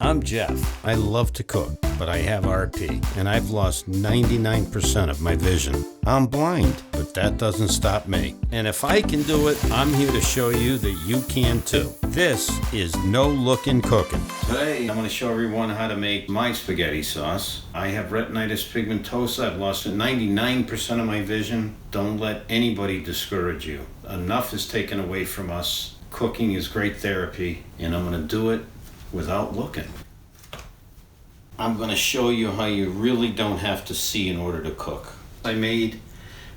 I'm Jeff. I love to cook, but I have RP, and I've lost 99% of my vision. I'm blind, but that doesn't stop me. And if I can do it, I'm here to show you that you can too. This is No Lookin Cookin. Today, I'm going to show everyone how to make my spaghetti sauce. I have retinitis pigmentosa. I've lost 99% of my vision. Don't let anybody discourage you. Enough is taken away from us. Cooking is great therapy, and I'm going to do it without looking. I'm going to show you how you really don't have to see in order to cook. I made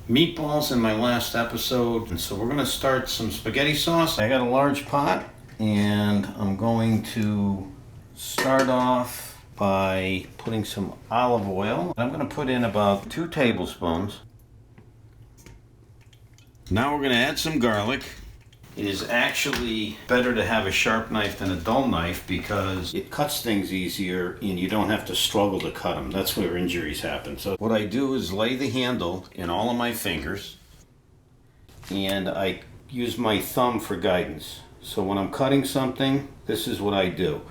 meatballs in my last episode, and so we're going to start some spaghetti sauce. I got a large pot, and I'm going to start off by putting some olive oil. I'm going to put in about 2 tablespoons. Now we're going to add some garlic. It is actually better to have a sharp knife than a dull knife because it cuts things easier and you don't have to struggle to cut them. That's where injuries happen. So what I do is lay the handle in all of my fingers and I use my thumb for guidance. So when I'm cutting something, this is what I do.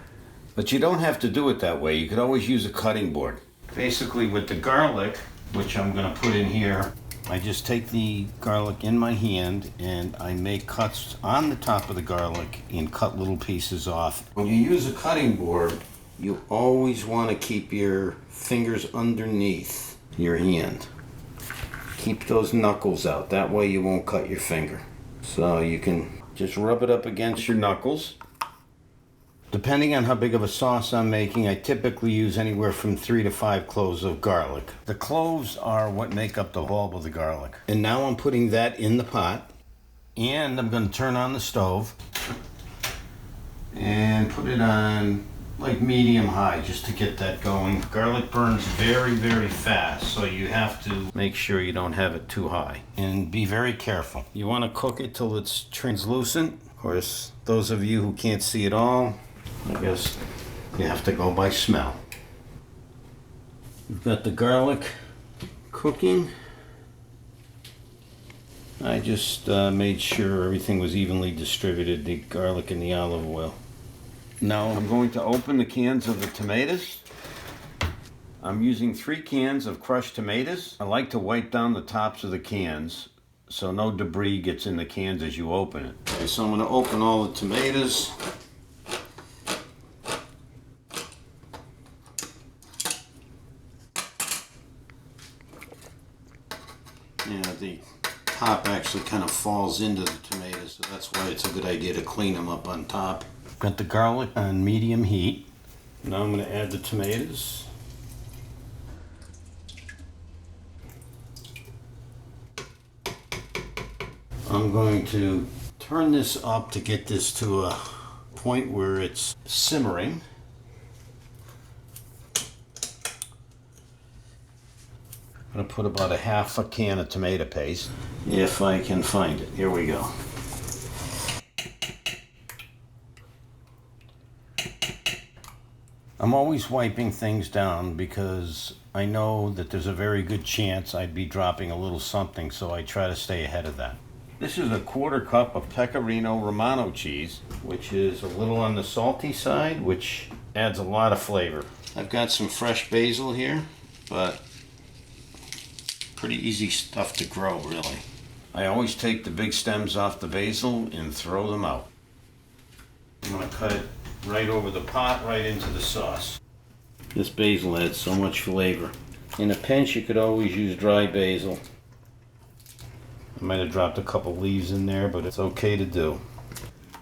But you don't have to do it that way. You could always use a cutting board. Basically with the garlic, which I'm going to put in here, I just take the garlic in my hand and I make cuts on the top of the garlic and cut little pieces off. When you use a cutting board, you always want to keep your fingers underneath your hand. Keep those knuckles out. That way you won't cut your finger. So you can just rub it up against your knuckles. Depending on how big of a sauce I'm making, I typically use anywhere from 3 to 5 cloves of garlic. The cloves are what make up the bulb of the garlic. And now I'm putting that in the pot. And I'm going to turn on the stove and put it on like medium high just to get that going. Garlic burns very, very fast, so you have to make sure you don't have it too high. And be very careful. You want to cook it till it's translucent. Of course, those of you who can't see it all, I guess you have to go by smell. We've got the garlic cooking. I just made sure everything was evenly distributed, the garlic and the olive oil. Now I'm going to open the cans of the tomatoes. I'm using 3 cans of crushed tomatoes. I like to wipe down the tops of the cans so no debris gets in the cans as you open it. Okay, so I'm going to open all the tomatoes. Yeah, the top actually kind of falls into the tomatoes, so that's why it's a good idea to clean them up on top. Got the garlic on medium heat. Now I'm going to add the tomatoes. I'm going to turn this up to get this to a point where it's simmering. I'm going to put about a half a can of tomato paste, if I can find it. Here we go. I'm always wiping things down because I know that there's a very good chance I'd be dropping a little something, so I try to stay ahead of that. This is a 1/4 cup of Pecorino Romano cheese, which is a little on the salty side, which adds a lot of flavor. I've got some fresh basil here, but pretty easy stuff to grow, really. I always take the big stems off the basil and throw them out. I'm going to cut it right over the pot, right into the sauce. This basil adds so much flavor. In a pinch, you could always use dry basil. I might have dropped a couple leaves in there, but it's okay to do.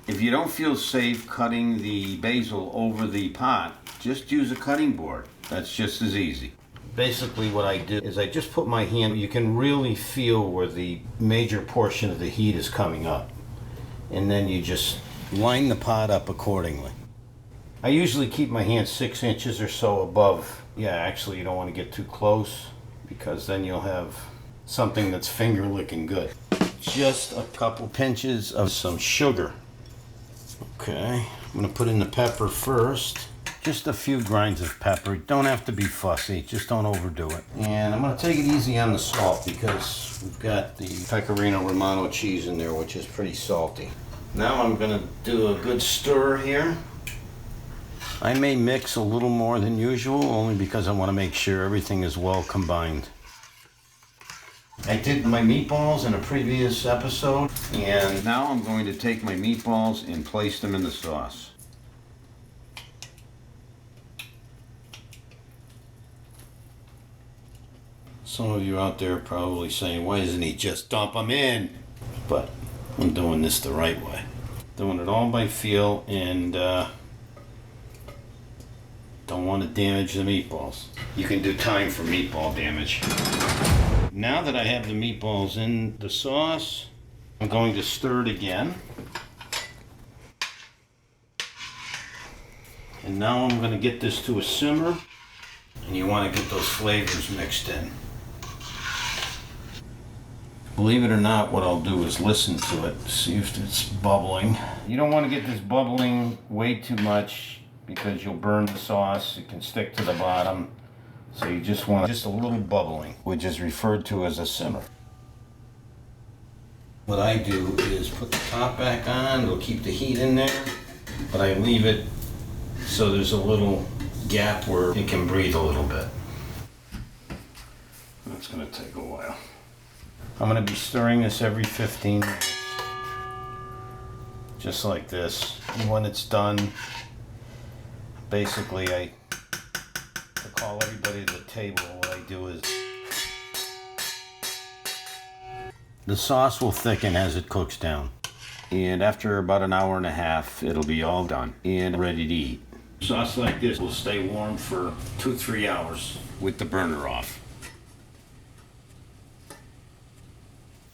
If you don't feel safe cutting the basil over the pot, just use a cutting board. That's just as easy. Basically what I do is I just put my hand, you can really feel where the major portion of the heat is coming up. And then you just line the pot up accordingly. I usually keep my hand 6 inches or so above. Yeah, actually you don't want to get too close because then you'll have something that's finger licking good. Just a couple pinches of some sugar. Okay, I'm going to put in the pepper first. Just a few grinds of pepper. Don't have to be fussy, just don't overdo it. And I'm going to take it easy on the salt because we've got the Pecorino Romano cheese in there, which is pretty salty. Now I'm going to do a good stir here. I may mix a little more than usual, only because I want to make sure everything is well combined. I did my meatballs in a previous episode, and now I'm going to take my meatballs and place them in the sauce. Some of you out there are probably saying, why doesn't he just dump them in? But I'm doing this the right way. Doing it all by feel, and don't want to damage the meatballs. You can do time for meatball damage. Now that I have the meatballs in the sauce, I'm going to stir it again. And now I'm going to get this to a simmer, and you want to get those flavors mixed in. Believe it or not, what I'll do is listen to it, see if it's bubbling. You don't want to get this bubbling way too much because you'll burn the sauce. It can stick to the bottom. So you just want just a little bubbling, which is referred to as a simmer. What I do is put the top back on. It'll keep the heat in there, but I leave it so there's a little gap where it can breathe a little bit. That's going to take a while. I'm going to be stirring this every 15 minutes. Just like this. And when it's done, basically I call everybody to the table. What I do is the sauce will thicken as it cooks down. And after about an hour and a half, it'll be all done and ready to eat. Sauce like this will stay warm for 2-3 hours with the burner off.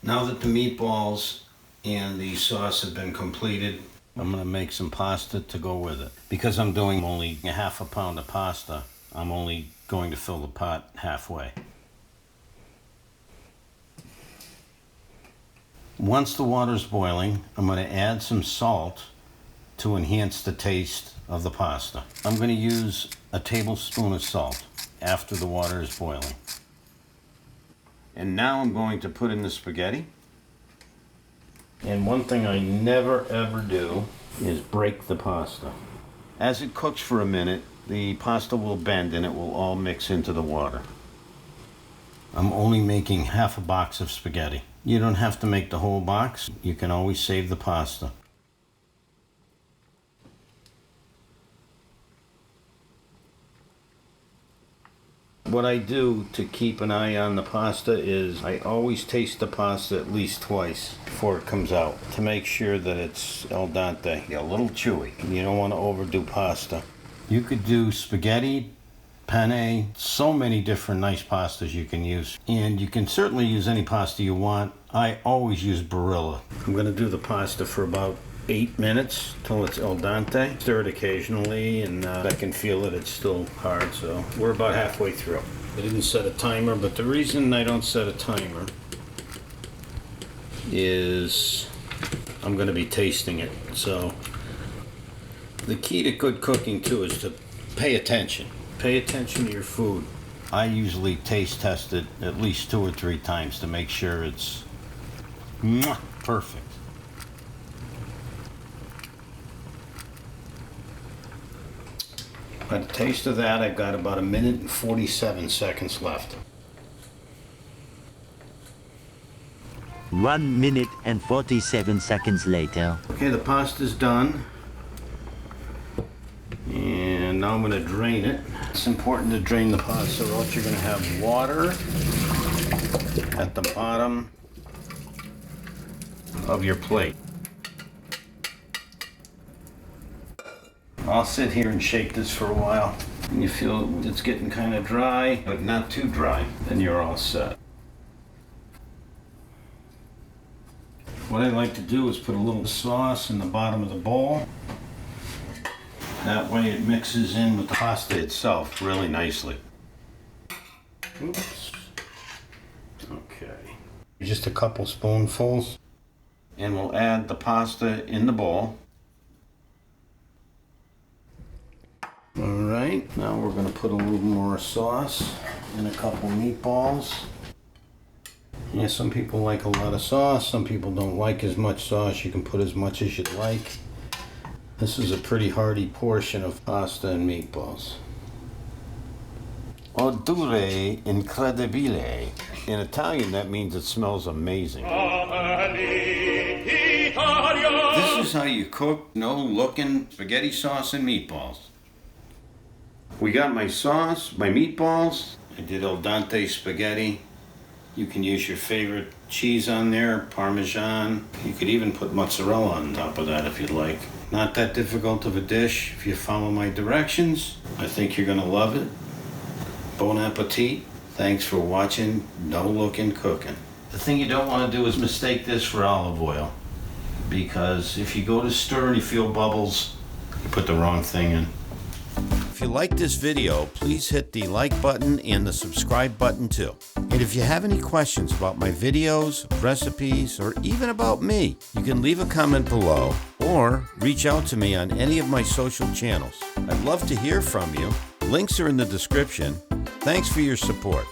Now that the meatballs and the sauce have been completed, I'm going to make some pasta to go with it. Because I'm doing only a half a pound of pasta, I'm only going to fill the pot halfway. Once the water's boiling, I'm going to add some salt to enhance the taste of the pasta. I'm going to use a tablespoon of salt after the water is boiling. And now I'm going to put in the spaghetti. And one thing I never ever do is break the pasta. As it cooks for a minute, the pasta will bend and it will all mix into the water. I'm only making half a box of spaghetti. You don't have to make the whole box. You can always save the pasta. What I do to keep an eye on the pasta is I always taste the pasta at least twice before it comes out to make sure that it's al dente, a little chewy. You don't want to overdo pasta. You could do spaghetti, penne, so many different nice pastas you can use. And you can certainly use any pasta you want. I always use Barilla. I'm going to do the pasta for about 8 minutes till it's al dente. Stir it occasionally, and I can feel that it's still hard, so we're about halfway through. I didn't set a timer, but the reason I don't set a timer is I'm going to be tasting it. So the key to good cooking too is to pay attention. Pay attention to your food. I usually taste test it at least 2 or 3 times to make sure it's perfect. By the taste of that, I've got about 1 minute and 47 seconds left. 1 minute and 47 seconds later. Okay, the pasta's done. And now I'm going to drain it. It's important to drain the pasta, or else you're going to have water at the bottom of your plate. I'll sit here and shake this for a while. And you feel it's getting kind of dry, but not too dry, then you're all set. What I like to do is put a little sauce in the bottom of the bowl. That way it mixes in with the pasta itself really nicely. Oops. Okay. Just a couple spoonfuls. And we'll add the pasta in the bowl. Alright, now we're going to put a little more sauce and a couple meatballs. Yeah, some people like a lot of sauce, some people don't like as much sauce. You can put as much as you'd like. This is a pretty hearty portion of pasta and meatballs. Odore incredibile. In Italian, that means it smells amazing. This is how you cook no looking spaghetti sauce and meatballs. We got my sauce, my meatballs. I did al dente spaghetti. You can use your favorite cheese on there, Parmesan. You could even put mozzarella on top of that if you'd like. Not that difficult of a dish if you follow my directions. I think you're gonna love it. Bon appetit. Thanks for watching No Lookin Cookin. The thing you don't want to do is mistake this for olive oil, because if you go to stir and you feel bubbles, you put the wrong thing in. If you like this video, please hit the like button and the subscribe button too. And if you have any questions about my videos, recipes, or even about me, you can leave a comment below or reach out to me on any of my social channels. I'd love to hear from you. Links are in the description. Thanks for your support.